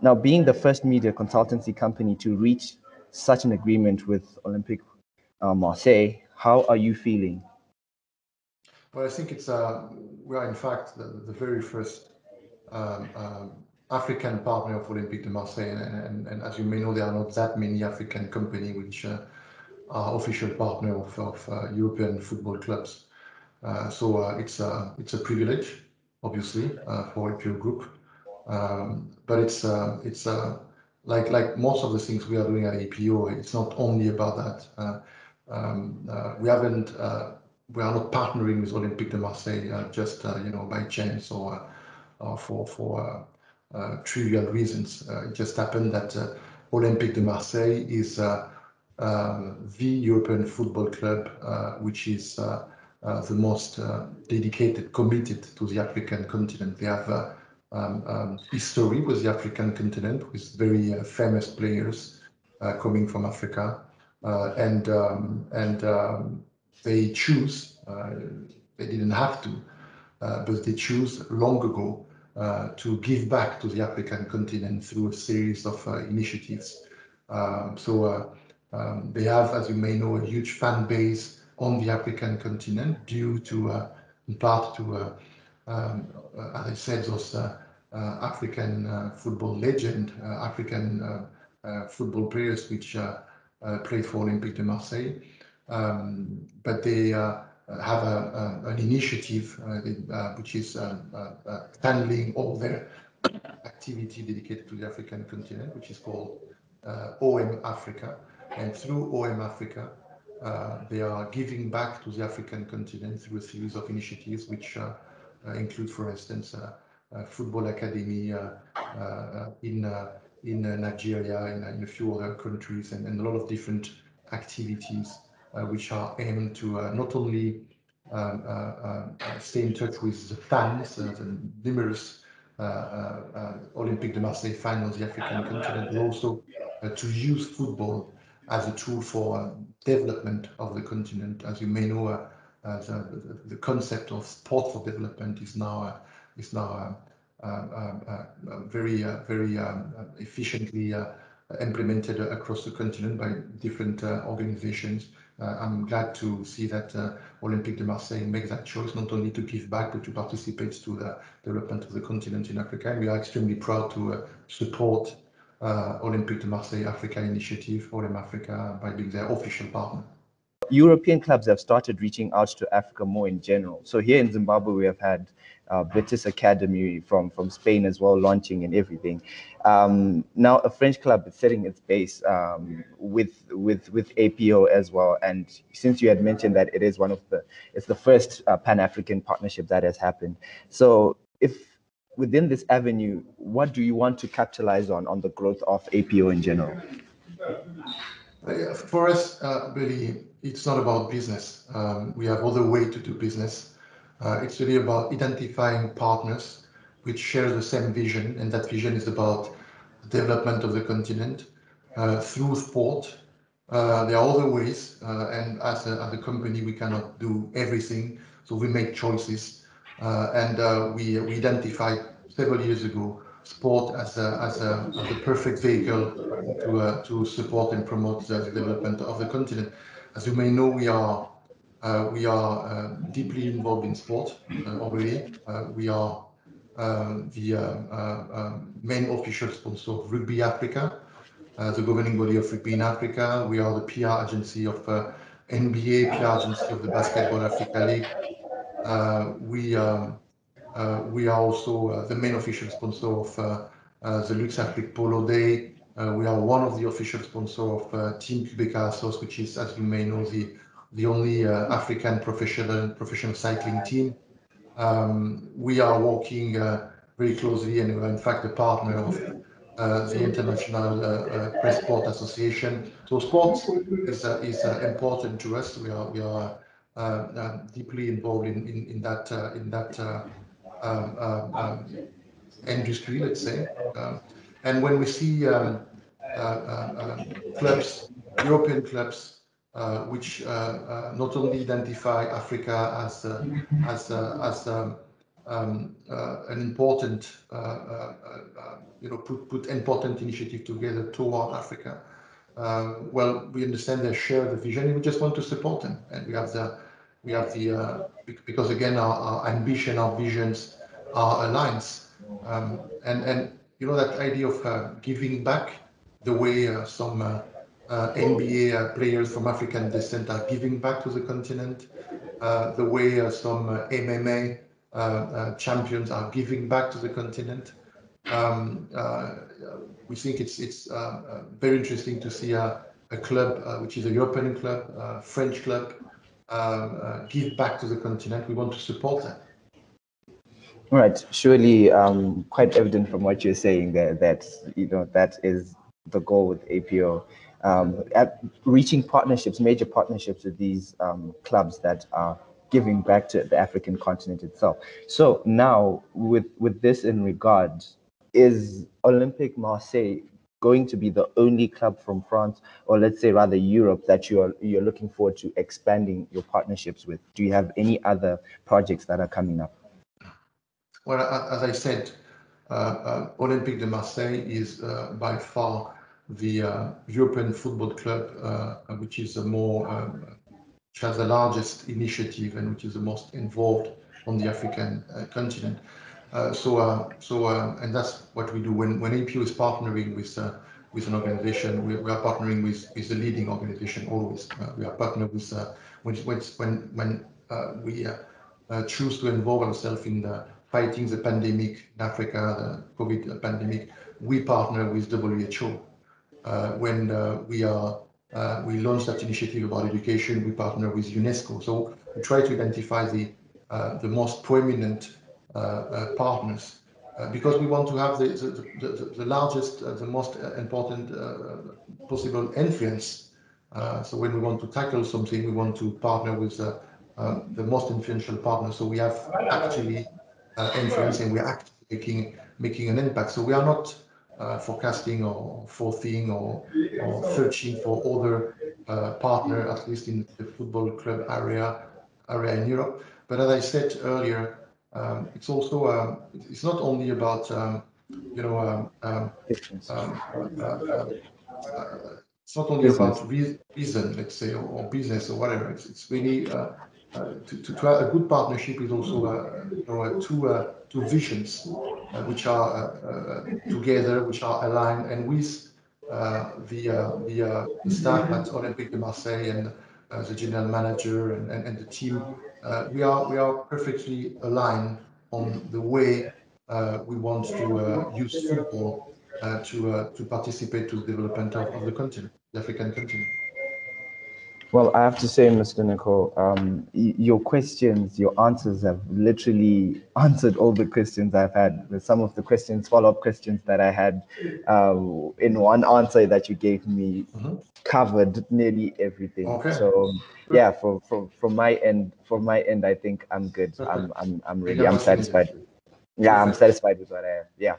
Now, being the first media consultancy company to reach such an agreement with Olympique Marseille, how are you feeling? Well, I think it's we are in fact the very first African partner of Olympique de Marseille, and as you may know, there are not that many African companies which are official partner of European football clubs. So it's a privilege, obviously, for APO Group, but it's like most of the things we are doing at APO. It's not only about that. We are not partnering with Olympique de Marseille just by chance or for trivial reasons. It just happened that Olympique de Marseille is the European football club which is the most dedicated, committed to the African continent. They have history with the African continent, with very famous players coming from Africa, and they choose. They didn't have to, but they choose long ago to give back to the African continent through a series of initiatives. They have, as you may know, a huge fan base on the African continent due to, in part to, as I said, those African football legend, African football players which played for Olympique de Marseille. But they have an initiative which is handling all their activity dedicated to the African continent, which is called OM Africa. And through OM Africa, they are giving back to the African continent through a series of initiatives, which include, for instance, football academy in Nigeria, in a few other countries, and a lot of different activities which are aimed to not only stay in touch with the fans, the numerous Olympique de Marseille fans on the African continent, but also to use football as a tool for development of the continent. As you may know, the concept of sport for development is now very efficiently implemented across the continent by different organizations. I'm glad to see that Olympique de Marseille make that choice, not only to give back, but to participate to the development of the continent in Africa. And we are extremely proud to support Olympique de Marseille Africa Initiative, OM Africa, by being their official partner. European clubs have started reaching out to Africa more in general. So here in Zimbabwe, we have had Betis Academy from Spain as well, launching and everything. Now a French club is setting its base with APO as well. And since you had mentioned that it's the first Pan-African partnership that has happened. So if within this avenue, what do you want to capitalize on the growth of APO in general? For us, really, it's not about business. We have other ways to do business. It's really about identifying partners which share the same vision, and that vision is about the development of the continent through sport. There are other ways, and as a company, we cannot do everything, so we make choices. We identified several years ago sport as the perfect vehicle to support and promote the development of the continent. As you may know, we are deeply involved in sport already. We are the main official sponsor of Rugby Africa, the governing body of rugby in Africa. We are the PR agency of NBA, PR agency of the Basketball Africa League. We are also the main official sponsor of the Lux Afrique Polo Day. We are one of the official sponsors of Team Quebeca Assos, which is, as you may know, the only African professional cycling team. We are working very closely, and we're in fact a partner of the International Press Sport Association. So sports is important to us. We are deeply involved in that industry, let's say. And when we see clubs, European clubs, which not only identify Africa as an important, put important initiative together toward Africa. Well, we understand they share the vision, and we just want to support them. And we have the because again, our ambition, our visions are aligned. And that idea of giving back, the way some NBA players from African descent are giving back to the continent, the way some MMA champions are giving back to the continent. We think it's very interesting to see a club, which is a European club, French club, give back to the continent. We want to support that. Right. Surely, quite evident from what you're saying there that that is the goal with APO, at reaching partnerships, major partnerships with these clubs that are giving back to the African continent itself. So now, with this in regard, is Olympique Marseille going to be the only club from France, or let's say rather Europe, that you're looking forward to expanding your partnerships with? Do you have any other projects that are coming up? Well, as I said, Olympique de Marseille is by far the European football club which is which has the largest initiative and which is the most involved on the African continent. And that's what we do when APO is partnering with an organization. We are partnering with the leading organization always. We are partnered with when we choose to involve ourselves in fighting the pandemic in Africa, the COVID pandemic. We partner with WHO. When we launched that initiative about education, we partner with UNESCO. So we try to identify the most prominent partners because we want to have the largest, the most important possible influence. So when we want to tackle something, we want to partner with the most influential partner. So we have actually influence, and we are actually making an impact. So we are not forecasting or foreseeing or searching for other partner, at least in the football club area in Europe. But as I said earlier, it's also it's not only about it's not only about reason, let's say, or business or whatever. It's really to have a good partnership is also two visions which are together, which are aligned, and with the staff at Olympique de Marseille and the general manager and the team, we are perfectly aligned on the way we want to use football to participate to the development of the continent, the African continent. Well, I have to say, Mr. Nicole, your questions, your answers have literally answered all the questions I've had. Some of the questions, follow-up questions that I had in one answer that you gave me, covered nearly everything. Okay. So yeah, from my end, I think I'm good. I'm satisfied. Yeah, I'm satisfied with what I have. Yeah.